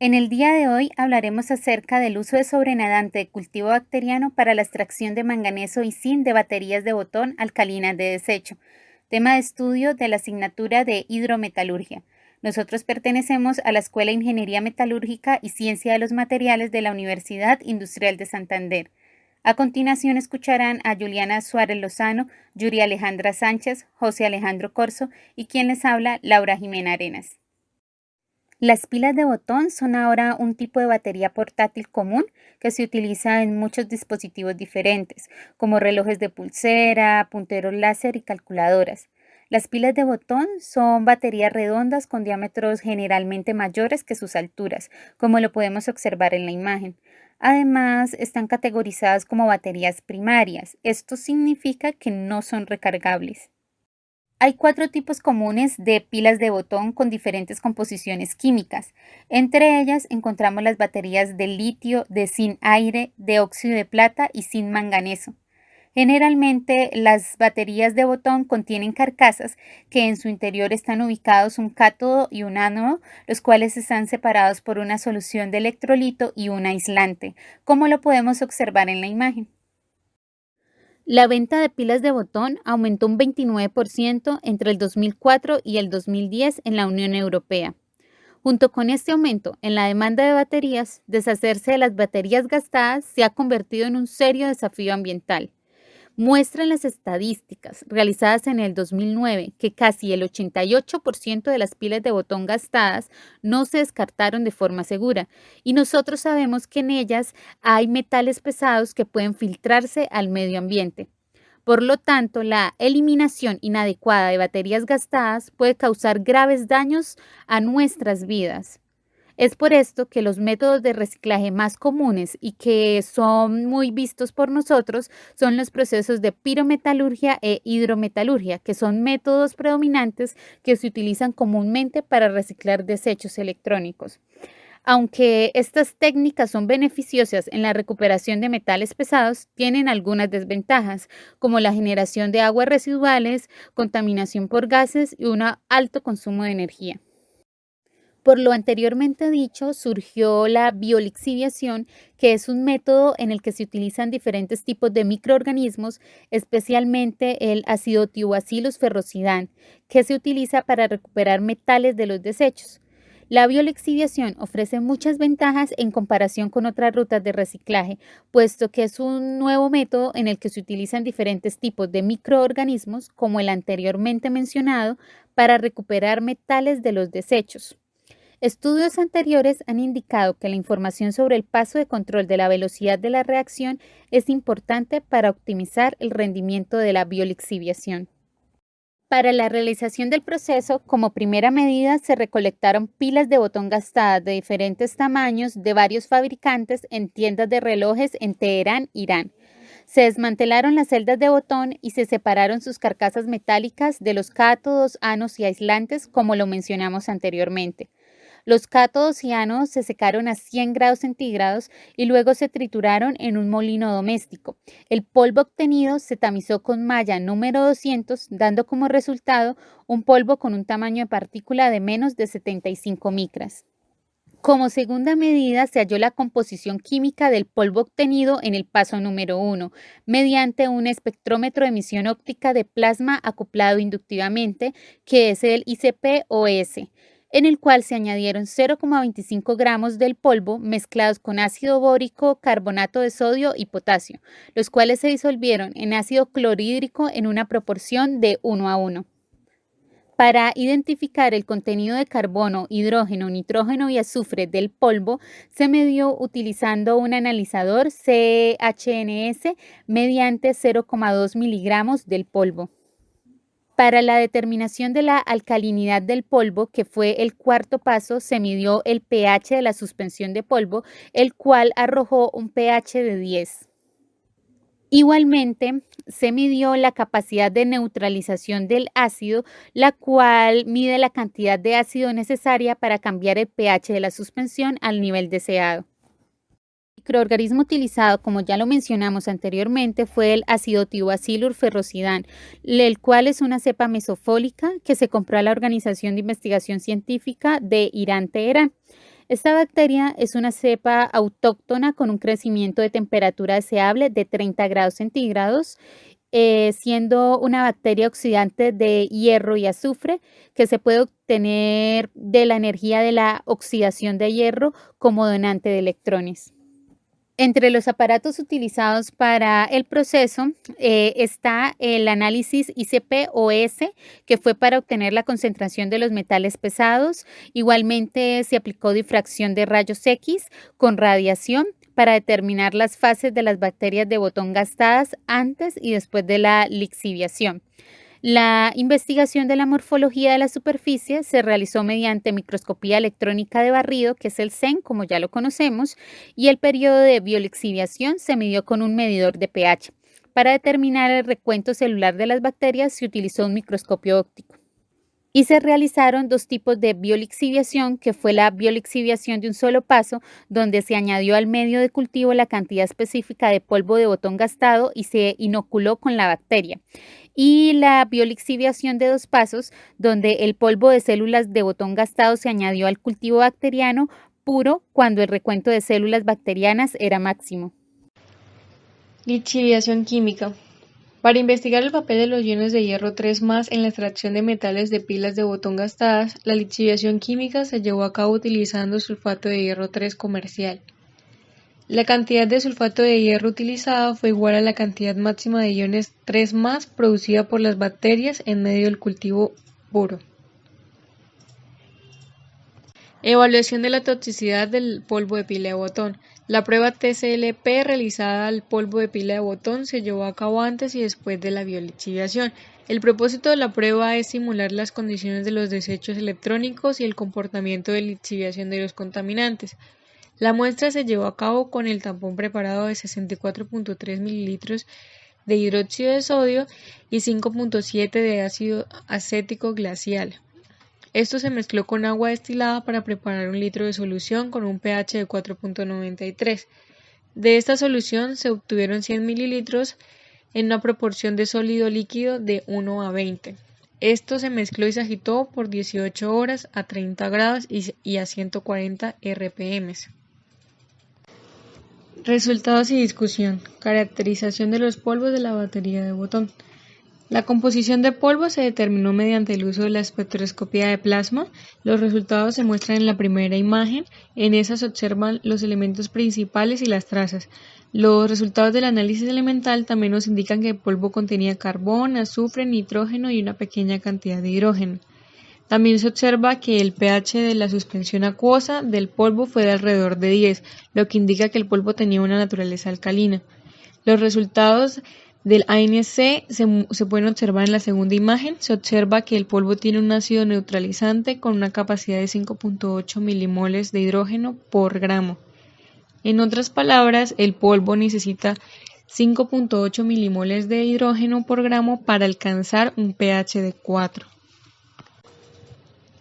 En el día de hoy hablaremos acerca del uso de sobrenadante de cultivo bacteriano para la extracción de manganeso y zinc de baterías de botón alcalinas de desecho, tema de estudio de la asignatura de hidrometalurgia. Nosotros pertenecemos a la Escuela de Ingeniería Metalúrgica y Ciencia de los Materiales de la Universidad Industrial de Santander. A continuación escucharán a Juliana Suárez Lozano, Yuri Alejandra Sánchez, José Alejandro Corso y quien les habla, Laura Jimena Arenas. Las pilas de botón son ahora un tipo de batería portátil común que se utiliza en muchos dispositivos diferentes, como relojes de pulsera, punteros láser y calculadoras. Las pilas de botón son baterías redondas con diámetros generalmente mayores que sus alturas, como lo podemos observar en la imagen. Además, están categorizadas como baterías primarias. Esto significa que no son recargables. Hay cuatro tipos comunes de pilas de botón con diferentes composiciones químicas. Entre ellas encontramos las baterías de litio, de zinc-aire, de óxido de plata y zinc-manganeso. Generalmente, las baterías de botón contienen carcasas que en su interior están ubicados un cátodo y un ánodo, los cuales están separados por una solución de electrolito y un aislante, como lo podemos observar en la imagen. La venta de pilas de botón aumentó un 29% entre el 2004 y el 2010 en la Unión Europea. Junto con este aumento en la demanda de baterías, deshacerse de las baterías gastadas se ha convertido en un serio desafío ambiental. Muestran las estadísticas realizadas en el 2009 que casi el 88% de las pilas de botón gastadas no se descartaron de forma segura, y nosotros sabemos que en ellas hay metales pesados que pueden filtrarse al medio ambiente. Por lo tanto, la eliminación inadecuada de baterías gastadas puede causar graves daños a nuestras vidas. Es por esto que los métodos de reciclaje más comunes y que son muy vistos por nosotros son los procesos de pirometalurgia e hidrometalurgia, que son métodos predominantes que se utilizan comúnmente para reciclar desechos electrónicos. Aunque estas técnicas son beneficiosas en la recuperación de metales pesados, tienen algunas desventajas, como la generación de aguas residuales, contaminación por gases y un alto consumo de energía. Por lo anteriormente dicho, surgió la biolixiviación, que es un método en el que se utilizan diferentes tipos de microorganismos, especialmente el Acidotibacillus ferrosidán, que se utiliza para recuperar metales de los desechos. La biolixiviación ofrece muchas ventajas en comparación con otras rutas de reciclaje, puesto que es un nuevo método en el que se utilizan diferentes tipos de microorganismos, como el anteriormente mencionado, para recuperar metales de los desechos. Estudios anteriores han indicado que la información sobre el paso de control de la velocidad de la reacción es importante para optimizar el rendimiento de la biolixiviación. Para la realización del proceso, como primera medida, se recolectaron pilas de botón gastadas de diferentes tamaños de varios fabricantes en tiendas de relojes en Teherán, Irán. Se desmantelaron las celdas de botón y se separaron sus carcasas metálicas de los cátodos, ánodos y aislantes, como lo mencionamos anteriormente. Los cátodos y ánodos se secaron a 100 grados centígrados y luego se trituraron en un molino doméstico. El polvo obtenido se tamizó con malla número 200, dando como resultado un polvo con un tamaño de partícula de menos de 75 micras. Como segunda medida, se halló la composición química del polvo obtenido en el paso número 1, mediante un espectrómetro de emisión óptica de plasma acoplado inductivamente, que es el ICP-OS, en el cual se añadieron 0,25 gramos del polvo mezclados con ácido bórico, carbonato de sodio y potasio, los cuales se disolvieron en ácido clorhídrico en una proporción de 1:1. Para identificar el contenido de carbono, hidrógeno, nitrógeno y azufre del polvo, se midió utilizando un analizador CHNS mediante 0,2 miligramos del polvo. Para la determinación de la alcalinidad del polvo, que fue el cuarto paso, se midió el pH de la suspensión de polvo, el cual arrojó un pH de 10. Igualmente, se midió la capacidad de neutralización del ácido, la cual mide la cantidad de ácido necesaria para cambiar el pH de la suspensión al nivel deseado. El microorganismo utilizado, como ya lo mencionamos anteriormente, fue el Acidotibacillus ferrosidán, el cual es una cepa mesofólica que se compró a la Organización de Investigación Científica de Irán, Teherán. Esta bacteria es una cepa autóctona con un crecimiento de temperatura deseable de 30 grados centígrados, siendo una bacteria oxidante de hierro y azufre que se puede obtener de la energía de la oxidación de hierro como donante de electrones. Entre los aparatos utilizados para el proceso está el análisis ICP-OS, que fue para obtener la concentración de los metales pesados. Igualmente se aplicó difracción de rayos X con radiación para determinar las fases de las bacterias de botón gastadas antes y después de la lixiviación. La investigación de la morfología de la superficie se realizó mediante microscopía electrónica de barrido, que es el SEM, como ya lo conocemos, y el periodo de biolixiviación se midió con un medidor de pH. Para determinar el recuento celular de las bacterias se utilizó un microscopio óptico. Y se realizaron dos tipos de biolixiviación, que fue la biolixiviación de un solo paso, donde se añadió al medio de cultivo la cantidad específica de polvo de botón gastado y se inoculó con la bacteria. Y la biolixiviación de dos pasos, donde el polvo de células de botón gastado se añadió al cultivo bacteriano puro cuando el recuento de células bacterianas era máximo. Lixiviación química. Para investigar el papel de los iones de hierro 3+ en la extracción de metales de pilas de botón gastadas, la lixiviación química se llevó a cabo utilizando sulfato de hierro 3 comercial. La cantidad de sulfato de hierro utilizada fue igual a la cantidad máxima de iones 3+ producida por las bacterias en medio del cultivo puro. Evaluación de la toxicidad del polvo de pila de botón. La prueba TCLP realizada al polvo de pila de botón se llevó a cabo antes y después de la biolixiviación. El propósito de la prueba es simular las condiciones de los desechos electrónicos y el comportamiento de lixiviación de los contaminantes. La muestra se llevó a cabo con el tampón preparado de 64.3 mililitros de hidróxido de sodio y 5.7 de ácido acético glacial. Esto se mezcló con agua destilada para preparar 1 litro de solución con un pH de 4.93. De esta solución se obtuvieron 100 mililitros en una proporción de sólido líquido de 1 a 20. Esto se mezcló y se agitó por 18 horas a 30 grados y a 140 RPM. Resultados y discusión. Caracterización de los polvos de la batería de botón. La composición de polvo se determinó mediante el uso de la espectroscopía de plasma. Los resultados se muestran en la primera imagen. En esa se observan los elementos principales y las trazas. Los resultados del análisis elemental también nos indican que el polvo contenía carbón, azufre, nitrógeno y una pequeña cantidad de hidrógeno. También se observa que el pH de la suspensión acuosa del polvo fue de alrededor de 10, lo que indica que el polvo tenía una naturaleza alcalina. Los resultados del ANC se pueden observar en la segunda imagen. Se observa que el polvo tiene un ácido neutralizante con una capacidad de 5.8 milimoles de hidrógeno por gramo. En otras palabras, el polvo necesita 5.8 milimoles de hidrógeno por gramo para alcanzar un pH de 4.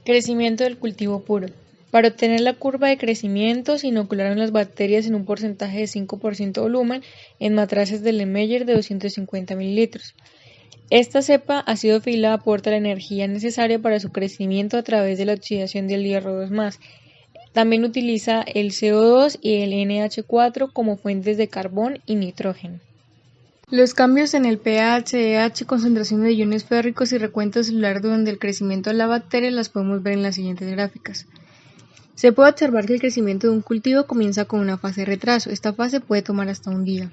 Crecimiento del cultivo puro. Para obtener la curva de crecimiento se inocularon las bacterias en un porcentaje de 5% volumen en matraces de Lermeier de 250 mililitros. Esta cepa acidofila aporta la energía necesaria para su crecimiento a través de la oxidación del hierro 2+. También utiliza el CO2 y el NH4 como fuentes de carbón y nitrógeno. Los cambios en el pH, concentración de iones férricos y recuento celular durante el crecimiento de la bacteria las podemos ver en las siguientes gráficas. Se puede observar que el crecimiento de un cultivo comienza con una fase de retraso. Esta fase puede tomar hasta un día.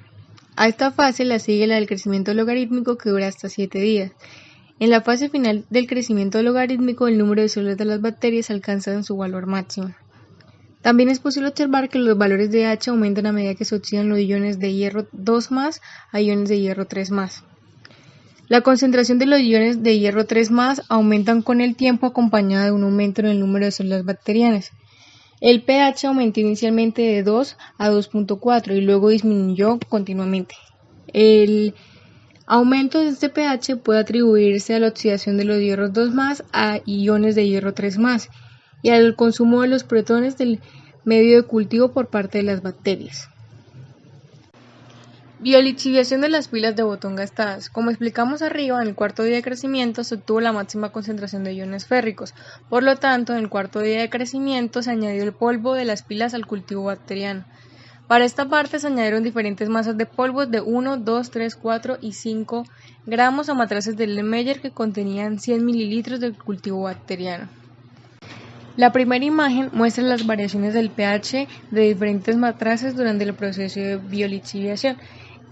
A esta fase la sigue la del crecimiento logarítmico, que dura hasta 7 días. En la fase final del crecimiento logarítmico, el número de células de las bacterias alcanza en su valor máximo. También es posible observar que los valores de H aumentan a medida que se oxidan los iones de hierro 2+ a iones de hierro 3+. La concentración de los iones de hierro 3+ aumentan con el tiempo, acompañada de un aumento en el número de células bacterianas. El pH aumentó inicialmente de 2 a 2.4 y luego disminuyó continuamente. El aumento de este pH puede atribuirse a la oxidación de los hierros 2+ a iones de hierro 3+ y al consumo de los protones del medio de cultivo por parte de las bacterias. Biolixiviación de las pilas de botón gastadas. Como explicamos arriba, en el cuarto día de crecimiento se obtuvo la máxima concentración de iones férricos. Por lo tanto, en el cuarto día de crecimiento se añadió el polvo de las pilas al cultivo bacteriano. Para esta parte se añadieron diferentes masas de polvos de 1, 2, 3, 4 y 5 gramos a matraces de Erlenmeyer que contenían 100 mililitros del cultivo bacteriano. La primera imagen muestra las variaciones del pH de diferentes matraces durante el proceso de biolixiviación.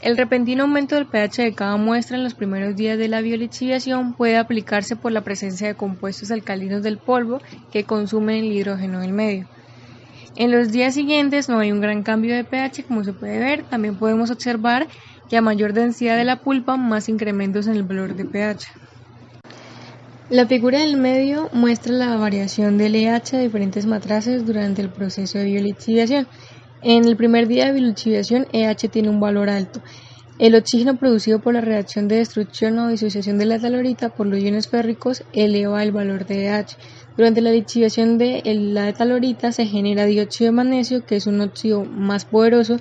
El repentino aumento del pH de cada muestra en los primeros días de la biolixiviación puede aplicarse por la presencia de compuestos alcalinos del polvo que consumen el hidrógeno del medio. En los días siguientes no hay un gran cambio de pH, como se puede ver. También podemos observar que a mayor densidad de la pulpa, más incrementos en el valor de pH. La figura del medio muestra la variación del EH de diferentes matraces durante el proceso de biolixiviación. En el primer día de biolixiviación, EH tiene un valor alto. El oxígeno producido por la reacción de destrucción o disociación de la etalorita por los iones férricos eleva el valor de EH. Durante la lixiviación de la etalorita se genera dióxido de magnesio, que es un óxido más poderoso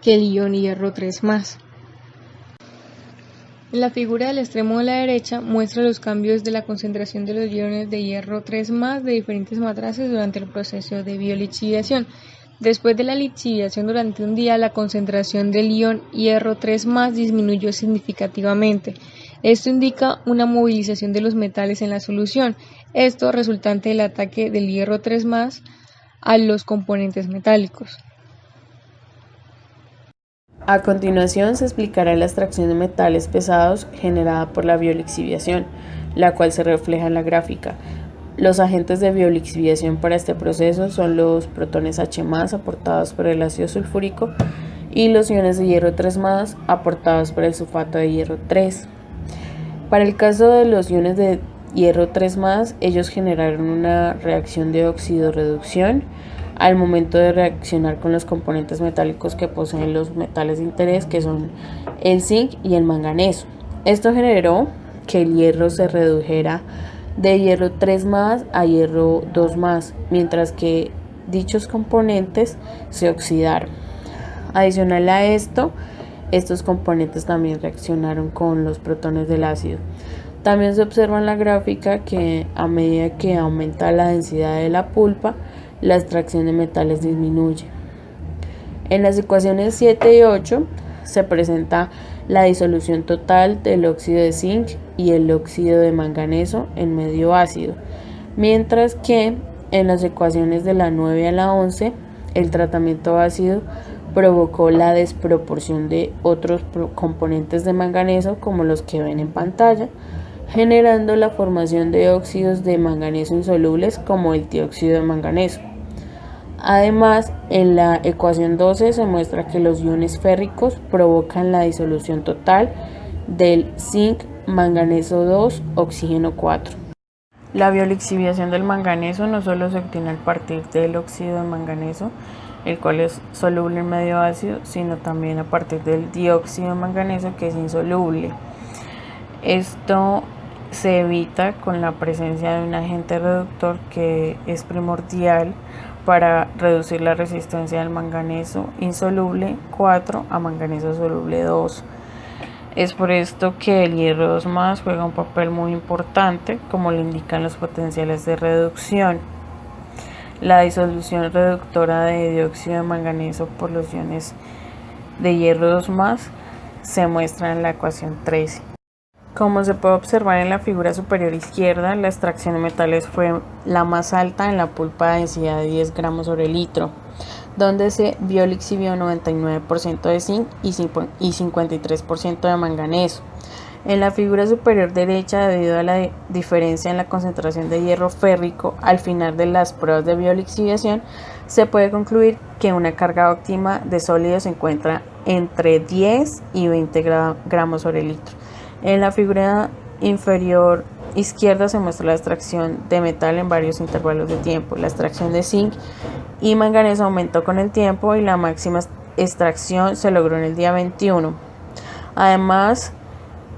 que el ion hierro 3+. La figura del extremo de la derecha muestra los cambios de la concentración de los iones de hierro 3+ de diferentes matraces durante el proceso de biolixiviación. Después de la lixiviación durante un día, la concentración del ion hierro 3+ disminuyó significativamente. Esto indica una movilización de los metales en la solución, esto resultante del ataque del hierro 3+ a los componentes metálicos. A continuación se explicará la extracción de metales pesados generada por la biolixiviación, la cual se refleja en la gráfica. Los agentes de biolixiviación para este proceso son los protones H+ aportados por el ácido sulfúrico y los iones de hierro 3+ aportados por el sulfato de hierro 3. Para el caso de los iones de hierro 3+, ellos generaron una reacción de oxidorreducción al momento de reaccionar con los componentes metálicos que poseen los metales de interés, que son el zinc y el manganeso. Esto generó que el hierro se redujera de hierro 3+ a hierro 2+, mientras que dichos componentes se oxidaron. Adicional a esto, estos componentes también reaccionaron con los protones del ácido. También se observa en la gráfica que a medida que aumenta la densidad de la pulpa, la extracción de metales disminuye. En las ecuaciones 7 y 8 se presenta la disolución total del óxido de zinc y el óxido de manganeso en medio ácido, mientras que en las ecuaciones de la 9 a la 11 el tratamiento ácido provocó la desproporción de otros componentes de manganeso como los que ven en pantalla, generando la formación de óxidos de manganeso insolubles como el dióxido de manganeso. Además, en la ecuación 12 se muestra que los iones férricos provocan la disolución total del zinc, manganeso 2, oxígeno 4. La biolixiviación del manganeso no solo se obtiene a partir del óxido de manganeso, el cual es soluble en medio ácido, sino también a partir del dióxido de manganeso, que es insoluble. Esto se evita con la presencia de un agente reductor que es primordial para reducir la resistencia del manganeso insoluble 4 a manganeso soluble 2. Es por esto que el hierro 2+ juega un papel muy importante, como lo indican los potenciales de reducción. La disolución reductora de dióxido de manganeso por los iones de hierro 2+ se muestra en la ecuación 13. Como se puede observar en la figura superior izquierda, la extracción de metales fue la más alta en la pulpa de densidad de 10 gramos sobre litro, donde se biolixivió 99% de zinc y 53% de manganeso. En la figura superior derecha, debido a la diferencia en la concentración de hierro férrico al final de las pruebas de biolixiviación, se puede concluir que una carga óptima de sólidos se encuentra entre 10 y 20 gramos sobre litro. En la figura inferior izquierda se muestra la extracción de metal en varios intervalos de tiempo. La extracción de zinc y manganeso aumentó con el tiempo y la máxima extracción se logró en el día 21. Además,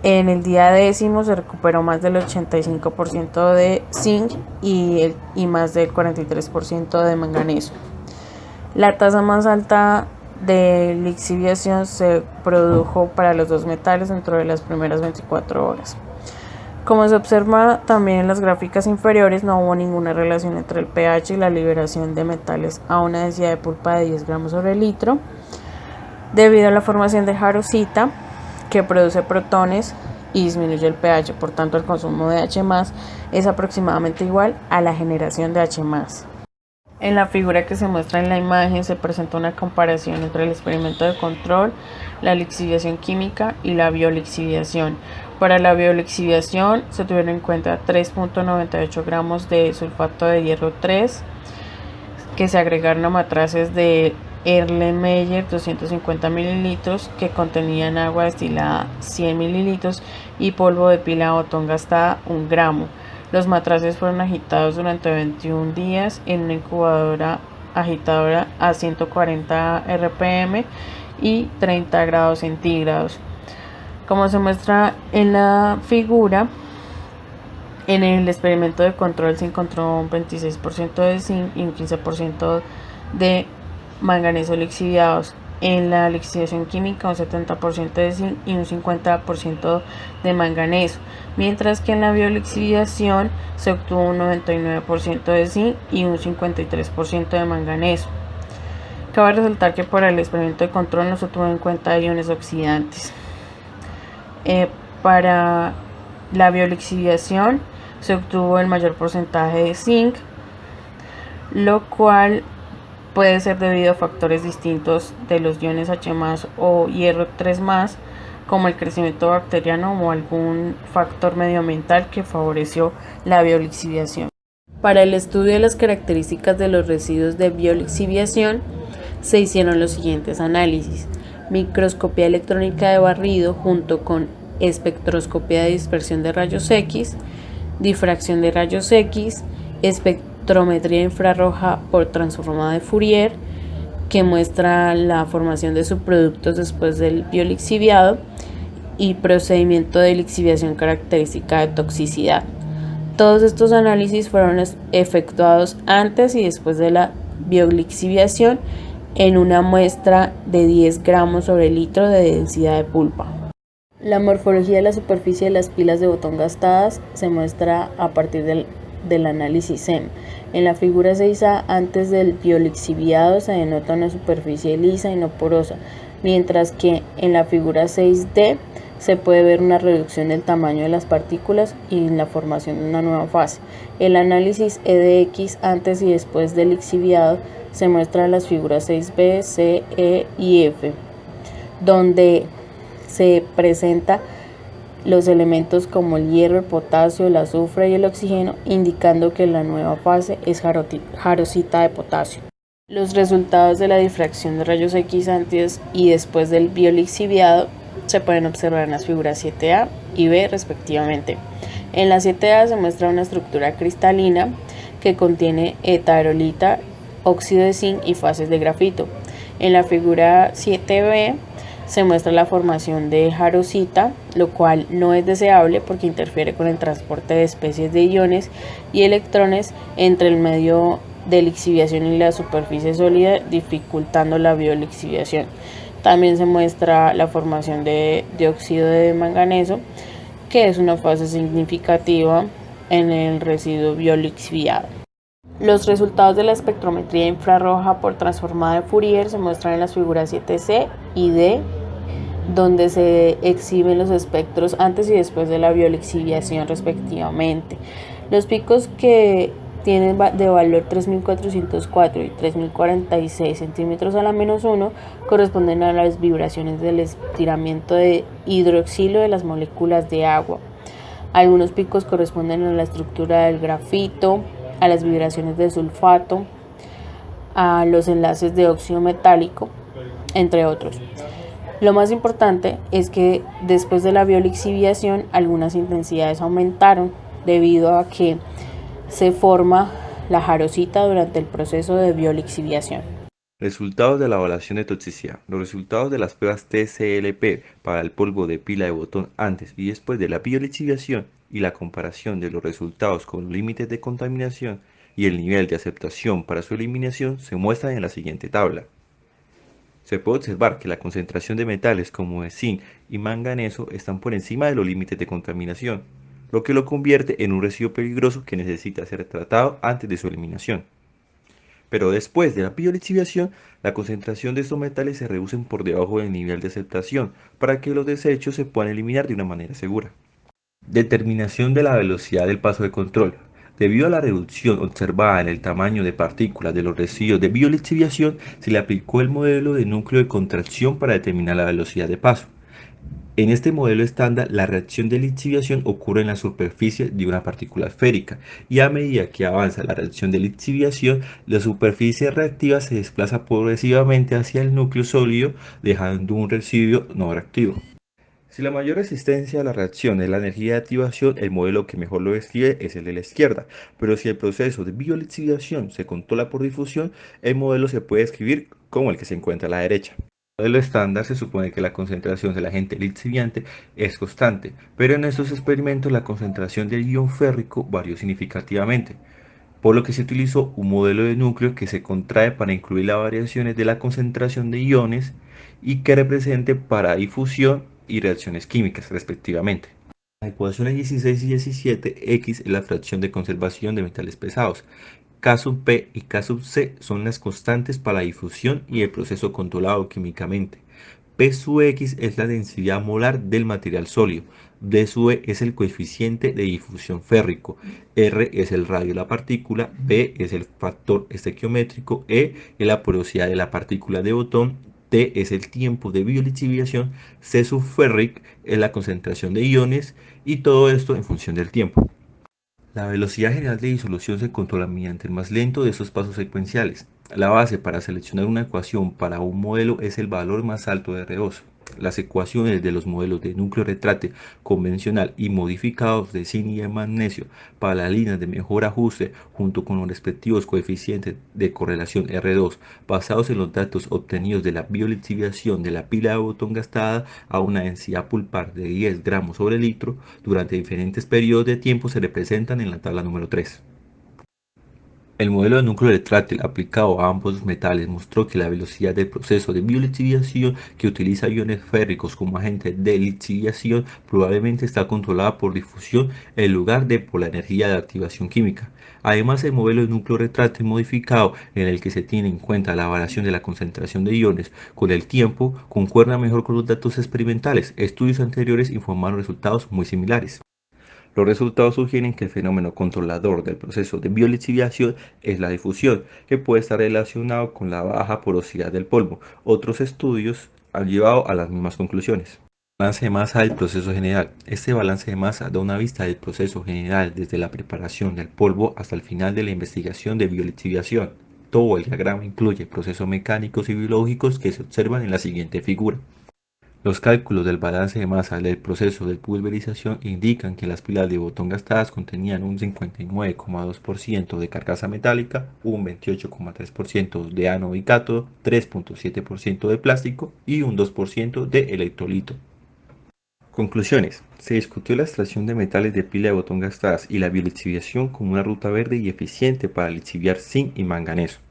en el día 10 se recuperó más del 85% de zinc y más del 43% de manganeso. La tasa más alta de lixiviación se produjo para los dos metales dentro de las primeras 24 horas. Como se observa también en las gráficas inferiores, no hubo ninguna relación entre el pH y la liberación de metales a una densidad de pulpa de 10 gramos sobre litro, debido a la formación de jarosita, que produce protones y disminuye el pH. Por tanto, el consumo de H+ es aproximadamente igual a la generación de H+. En la figura que se muestra en la imagen se presenta una comparación entre el experimento de control, la lixiviación química y la biolixiviación. Para la biolixiviación se tuvieron en cuenta 3.98 gramos de sulfato de hierro 3 que se agregaron a matraces de Erlenmeyer 250 mililitros que contenían agua destilada 100 mililitros y polvo de pila de botón gastada 1 gramo. Los matraces fueron agitados durante 21 días en una incubadora agitadora a 140 RPM y 30 grados centígrados. Como se muestra en la figura, en el experimento de control se encontró un 26% de zinc y un 15% de manganeso lixiviados. En la lixiviación química un 70% de zinc y un 50% de manganeso, mientras que en la biolixiviación se obtuvo un 99% de zinc y un 53% de manganeso. Cabe resaltar que para el experimento de control no se tuvo en cuenta iones oxidantes. Para la biolixiviación se obtuvo el mayor porcentaje de zinc, lo cual puede ser debido a factores distintos de los iones H+ o hierro 3+, como el crecimiento bacteriano o algún factor medioambiental que favoreció la biolixiviación. Para el estudio de las características de los residuos de biolixiviación se hicieron los siguientes análisis: microscopía electrónica de barrido junto con espectroscopía de dispersión de rayos X, difracción de rayos X, espectrometría infrarroja por transformada de Fourier, que muestra la formación de subproductos después del biolixiviado, y procedimiento de lixiviación característica de toxicidad. Todos estos análisis fueron efectuados antes y después de la biolixiviación en una muestra de 10 gramos sobre litro de densidad de pulpa. La morfología de la superficie de las pilas de botón gastadas se muestra a partir del análisis SEM. En la figura 6A, antes del biolixiviado, se denota una superficie lisa y no porosa, mientras que en la figura 6D se puede ver una reducción del tamaño de las partículas y la formación de una nueva fase. El análisis EDX antes y después del lixiviado se muestra en las figuras 6B, C, E y F, donde se presenta los elementos como el hierro, el potasio, el azufre y el oxígeno, indicando que la nueva fase es jarosita de potasio. Los resultados de la difracción de rayos X antes y después del biolixiviado se pueden observar en las figuras 7A y B respectivamente. En la 7A se muestra una estructura cristalina que contiene etaerolita, óxido de zinc y fases de grafito. En la figura 7B se muestra la formación de jarosita, lo cual no es deseable porque interfiere con el transporte de especies de iones y electrones entre el medio de lixiviación y la superficie sólida, dificultando la biolixiviación. También se muestra la formación de dióxido de manganeso, que es una fase significativa en el residuo biolixiviado. Los resultados de la espectrometría infrarroja por transformada de Fourier se muestran en las figuras 7C y D, donde se exhiben los espectros antes y después de la biolixiviación respectivamente. Los picos que tienen de valor 3404 y 3046 centímetros a la -1 corresponden a las vibraciones del estiramiento de hidroxilo de las moléculas de agua. Algunos picos corresponden a la estructura del grafito, a las vibraciones de sulfato, a los enlaces de óxido metálico, entre otros. Lo más importante es que después de la biolixiviación algunas intensidades aumentaron debido a que se forma la jarosita durante el proceso de biolixiviación. Resultados de la evaluación de toxicidad. Los resultados de las pruebas TCLP para el polvo de pila de botón antes y después de la biolixiviación y la comparación de los resultados con los límites de contaminación y el nivel de aceptación para su eliminación se muestran en la siguiente tabla. Se puede observar que la concentración de metales como el zinc y manganeso están por encima de los límites de contaminación, lo que lo convierte en un residuo peligroso que necesita ser tratado antes de su eliminación. Pero después de la biolixiviación, la concentración de estos metales se reducen por debajo del nivel de aceptación para que los desechos se puedan eliminar de una manera segura. Determinación de la velocidad del paso de control. Debido a la reducción observada en el tamaño de partículas de los residuos de biolixiviación, se le aplicó el modelo de núcleo de contracción para determinar la velocidad de paso. En este modelo estándar, la reacción de lixiviación ocurre en la superficie de una partícula esférica y a medida que avanza la reacción de lixiviación, la superficie reactiva se desplaza progresivamente hacia el núcleo sólido, dejando un residuo no reactivo. Si la mayor resistencia a la reacción es la energía de activación, el modelo que mejor lo describe es el de la izquierda, pero si el proceso de biolixiviación se controla por difusión, el modelo se puede escribir como el que se encuentra a la derecha. En el modelo estándar se supone que la concentración del agente lixiviante es constante, pero en estos experimentos la concentración del ion férrico varió significativamente, por lo que se utilizó un modelo de núcleo que se contrae para incluir las variaciones de la concentración de iones y que represente para difusión y reacciones químicas respectivamente. Las ecuaciones 16 y 17, X es la fracción de conservación de metales pesados, K sub P y K sub C son las constantes para la difusión y el proceso controlado químicamente. P sub X es la densidad molar del material sólido, D sub E es el coeficiente de difusión férrico, R es el radio de la partícula, B es el factor estequiométrico, E es la porosidad de la partícula de botón, T es el tiempo de biolixiviación, C sub ferric es la concentración de iones y todo esto en función del tiempo. La velocidad general de disolución se controla mediante el más lento de esos pasos secuenciales. La base para seleccionar una ecuación para un modelo es el valor más alto de R2. Las ecuaciones de los modelos de núcleo retráctil convencional y modificados de zinc y de magnesio para las líneas de mejor ajuste junto con los respectivos coeficientes de correlación R2 basados en los datos obtenidos de la biolixiviación de la pila de botón gastada a una densidad pulpar de 10 gramos sobre litro durante diferentes periodos de tiempo se representan en la tabla número 3. El modelo de núcleo retráctil aplicado a ambos metales mostró que la velocidad del proceso de biolixiviación que utiliza iones férricos como agente de lixiviación probablemente está controlada por difusión en lugar de por la energía de activación química. Además, el modelo de núcleo retráctil modificado, en el que se tiene en cuenta la variación de la concentración de iones con el tiempo, concuerda mejor con los datos experimentales. Estudios anteriores informaron resultados muy similares. Los resultados sugieren que el fenómeno controlador del proceso de biolixiviación es la difusión, que puede estar relacionado con la baja porosidad del polvo. Otros estudios han llevado a las mismas conclusiones. Balance de masa del proceso general. Este balance de masa da una vista del proceso general desde la preparación del polvo hasta el final de la investigación de biolixiviación. Todo el diagrama incluye procesos mecánicos y biológicos que se observan en la siguiente figura. Los cálculos del balance de masa del proceso de pulverización indican que las pilas de botón gastadas contenían un 59,2% de carcasa metálica, un 28,3% de ánodo y cátodo, 3,7% de plástico y un 2% de electrolito. Conclusiones. Se discutió la extracción de metales de pila de botón gastadas y la biolixiviación como una ruta verde y eficiente para lixiviar zinc y manganeso.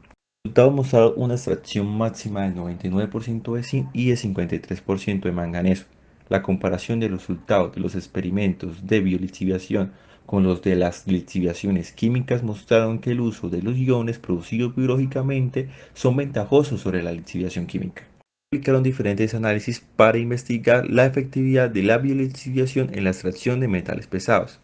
Los resultados mostraron una extracción máxima del 99% de zinc y del 53% de manganeso. La comparación de los resultados de los experimentos de biolixiviación con los de las lixiviaciones químicas mostraron que el uso de los iones producidos biológicamente son ventajosos sobre la lixiviación química. Aplicaron diferentes análisis para investigar la efectividad de la biolixiviación en la extracción de metales pesados.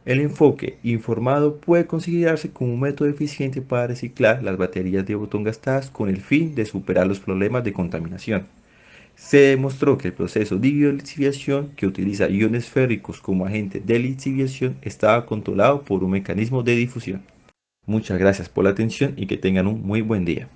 El enfoque informado puede considerarse como un método eficiente para reciclar las baterías de botón gastadas con el fin de superar los problemas de contaminación. Se demostró que el proceso de biolixiviación, que utiliza iones férricos como agente de lixiviación, estaba controlado por un mecanismo de difusión. Muchas gracias por la atención y que tengan un muy buen día.